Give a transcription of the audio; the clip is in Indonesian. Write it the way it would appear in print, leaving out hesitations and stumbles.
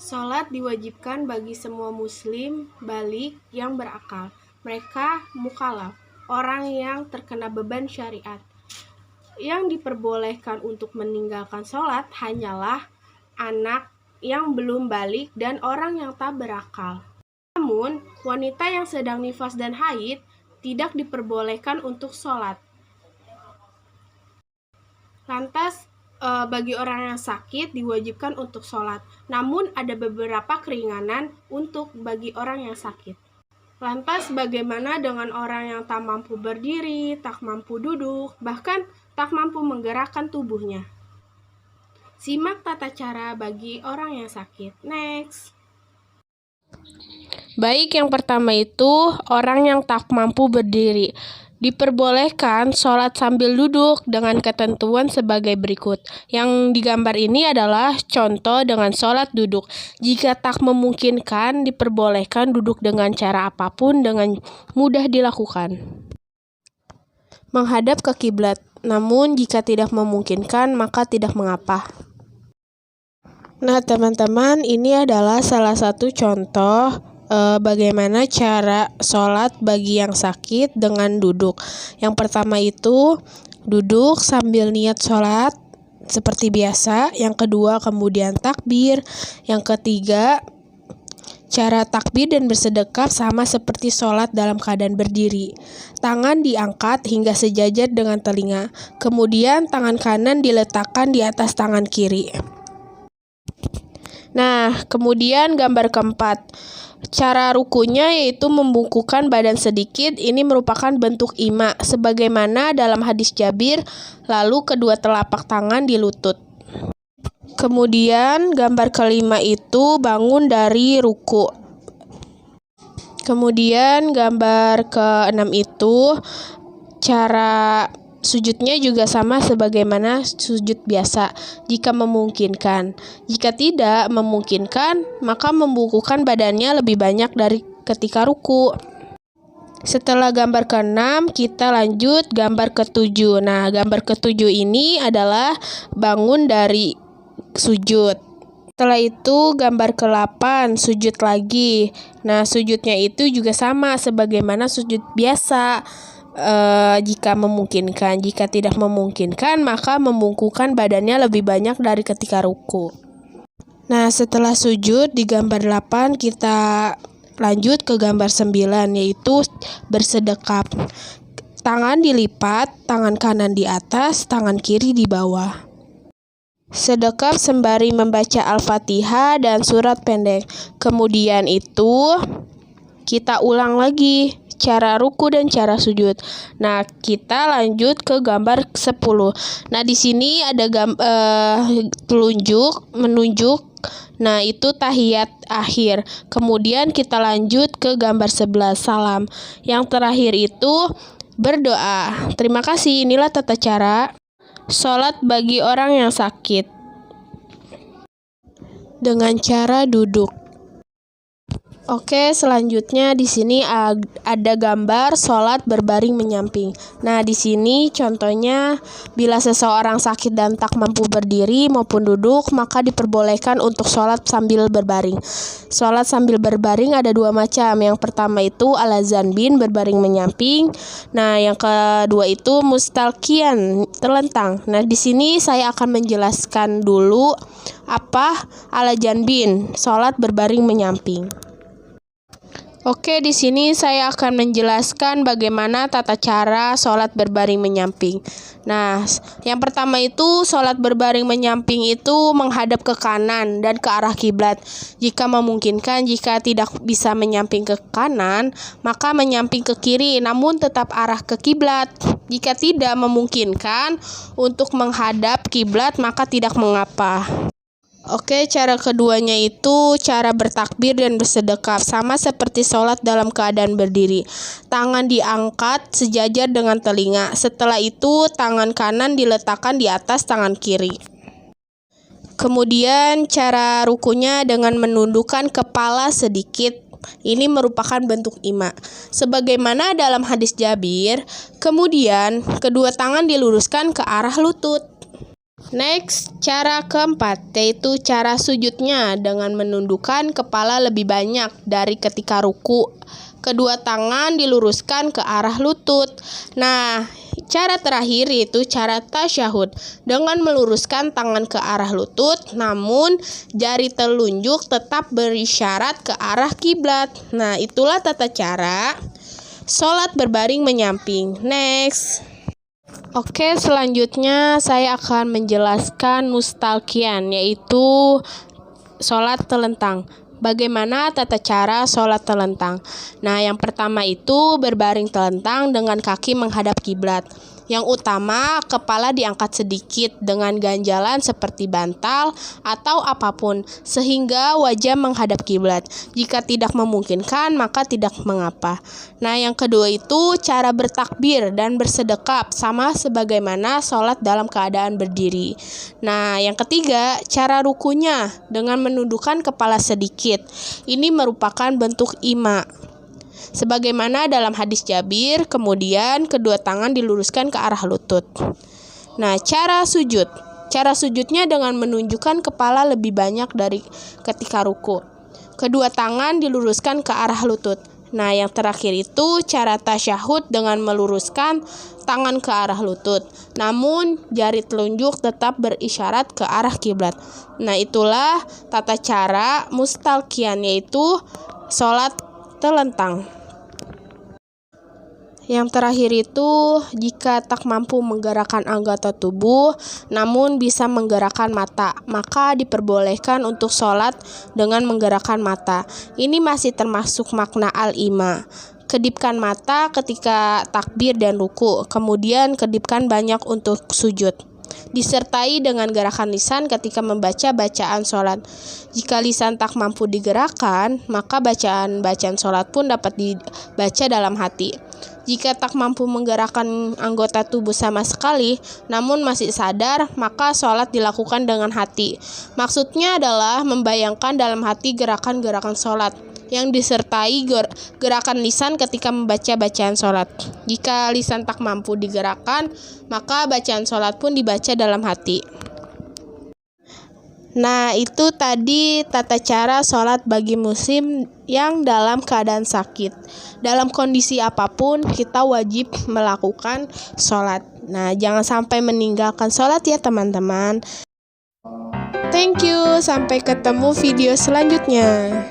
Sholat diwajibkan bagi semua muslim balik yang berakal. Mereka mukallaf, orang yang terkena beban syariat. Yang diperbolehkan untuk meninggalkan sholat hanyalah anak yang belum balik dan orang yang tak berakal. Namun, wanita yang sedang nifas dan haid tidak diperbolehkan untuk sholat. Lantas, bagi orang yang sakit diwajibkan untuk sholat. Namun, ada beberapa keringanan untuk bagi orang yang sakit. Lantas, bagaimana dengan orang yang tak mampu berdiri, tak mampu duduk, bahkan tak mampu menggerakkan tubuhnya? Simak tata cara bagi orang yang sakit. Next. Baik, yang pertama itu orang yang tak mampu berdiri. Diperbolehkan sholat sambil duduk dengan ketentuan sebagai berikut. Yang digambar ini adalah contoh dengan sholat duduk. Jika tak memungkinkan, diperbolehkan duduk dengan cara apapun dengan mudah dilakukan. Menghadap ke kiblat. Namun, jika tidak memungkinkan, maka tidak mengapa. Nah, teman-teman, ini adalah salah satu contoh bagaimana cara sholat bagi yang sakit dengan duduk. Yang pertama itu duduk sambil niat sholat seperti biasa. Yang kedua kemudian takbir. Yang ketiga cara takbir dan bersedekap sama seperti sholat dalam keadaan berdiri. Tangan diangkat hingga sejajar dengan telinga. Kemudian tangan kanan diletakkan di atas tangan kiri. Nah, kemudian gambar keempat. Cara rukunya yaitu membungkukkan badan sedikit. Ini merupakan bentuk ima, sebagaimana dalam hadis Jabir, lalu kedua telapak tangan di lutut. Kemudian gambar kelima itu bangun dari ruku. Kemudian gambar keenam itu cara sujudnya juga sama sebagaimana sujud biasa jika memungkinkan. Jika tidak memungkinkan, maka membungkukkan badannya lebih banyak dari ketika ruku. Setelah gambar ke-6, kita lanjut gambar ke-7. Nah, gambar ke-7 ini adalah bangun dari sujud. Setelah itu gambar ke-8, sujud lagi. Nah, sujudnya itu juga sama sebagaimana sujud biasa. Jika memungkinkan. Jika tidak memungkinkan, maka membungkukkan badannya lebih banyak dari ketika ruku. Nah, setelah sujud di gambar 8 kita lanjut ke gambar 9, yaitu bersedekap. Tangan dilipat, tangan kanan di atas, tangan kiri di bawah. Sedekap sembari membaca Al-Fatihah dan surat pendek. Kemudian itu kita ulang lagi cara ruku dan cara sujud. Nah, kita lanjut ke gambar 10. Nah, di sini ada menunjuk. Nah, itu tahiyat akhir. Kemudian kita lanjut ke gambar 11, salam. Yang terakhir itu berdoa. Terima kasih. Inilah tata cara sholat bagi orang yang sakit dengan cara duduk. Oke, selanjutnya di sini ada gambar sholat berbaring menyamping. Nah, di sini contohnya bila seseorang sakit dan tak mampu berdiri maupun duduk, maka diperbolehkan untuk sholat sambil berbaring. Sholat sambil berbaring ada dua macam. Yang pertama itu ala zanbin, berbaring menyamping. Nah, yang kedua itu mustalqiyan, terlentang. Nah, di sini saya akan menjelaskan dulu apa ala zanbin, sholat berbaring menyamping. Oke, di sini saya akan menjelaskan bagaimana tata cara sholat berbaring menyamping. Nah, yang pertama itu sholat berbaring menyamping itu menghadap ke kanan dan ke arah kiblat. Jika memungkinkan, jika tidak bisa menyamping ke kanan, maka menyamping ke kiri, namun tetap arah ke kiblat. Jika tidak memungkinkan untuk menghadap kiblat, maka tidak mengapa. Oke, cara keduanya itu cara bertakbir dan bersedekap, sama seperti sholat dalam keadaan berdiri. Tangan diangkat sejajar dengan telinga. Setelah itu, tangan kanan diletakkan di atas tangan kiri. Kemudian, cara rukunya dengan menundukkan kepala sedikit. Ini merupakan bentuk ima. Sebagaimana dalam hadis Jabir, kemudian kedua tangan diluruskan ke arah lutut. Next, cara keempat yaitu cara sujudnya dengan menundukkan kepala lebih banyak dari ketika ruku. Kedua tangan diluruskan ke arah lutut. Nah, cara terakhir yaitu cara tasyahud dengan meluruskan tangan ke arah lutut, namun jari telunjuk tetap berisyarat ke arah kiblat. Nah, itulah tata cara sholat berbaring menyamping. Next. Oke, selanjutnya saya akan menjelaskan mustalqiyan, yaitu sholat telentang. Bagaimana tata cara sholat telentang? Nah, yang pertama itu berbaring telentang dengan kaki menghadap kiblat. Yang utama, kepala diangkat sedikit dengan ganjalan seperti bantal atau apapun, sehingga wajah menghadap kiblat. Jika tidak memungkinkan, maka tidak mengapa. Nah, yang kedua itu cara bertakbir dan bersedekap, sama sebagaimana sholat dalam keadaan berdiri. Nah, yang ketiga, cara rukunya dengan menundukkan kepala sedikit. Ini merupakan bentuk ima. Sebagaimana dalam hadis Jabir, kemudian kedua tangan diluruskan ke arah lutut. Nah, cara sujud. Cara sujudnya dengan menunjukkan kepala lebih banyak dari ketika ruku. Kedua tangan diluruskan ke arah lutut. Nah, yang terakhir itu cara tasyahud dengan meluruskan tangan ke arah lutut. Namun, jari telunjuk tetap berisyarat ke arah kiblat. Nah, itulah tata cara mustalqiyan, yaitu sholat telentang. Yang terakhir itu, jika tak mampu menggerakkan anggota tubuh, namun bisa menggerakkan mata, maka diperbolehkan untuk sholat dengan menggerakkan mata. Ini masih termasuk makna al-ima. Kedipkan mata ketika takbir dan ruku, kemudian kedipkan banyak untuk sujud. Disertai dengan gerakan lisan ketika membaca bacaan sholat. Jika lisan tak mampu digerakkan, maka bacaan sholat pun dapat dibaca dalam hati. Jika tak mampu menggerakkan anggota tubuh sama sekali, namun masih sadar, maka sholat dilakukan dengan hati. Maksudnya adalah membayangkan dalam hati gerakan-gerakan sholat yang disertai gerakan lisan ketika membaca bacaan sholat. Jika lisan tak mampu digerakkan, maka bacaan sholat pun dibaca dalam hati. Nah, itu tadi tata cara sholat bagi muslim yang dalam keadaan sakit. Dalam kondisi apapun, kita wajib melakukan sholat. Nah, jangan sampai meninggalkan sholat ya teman-teman. Thank you, sampai ketemu video selanjutnya.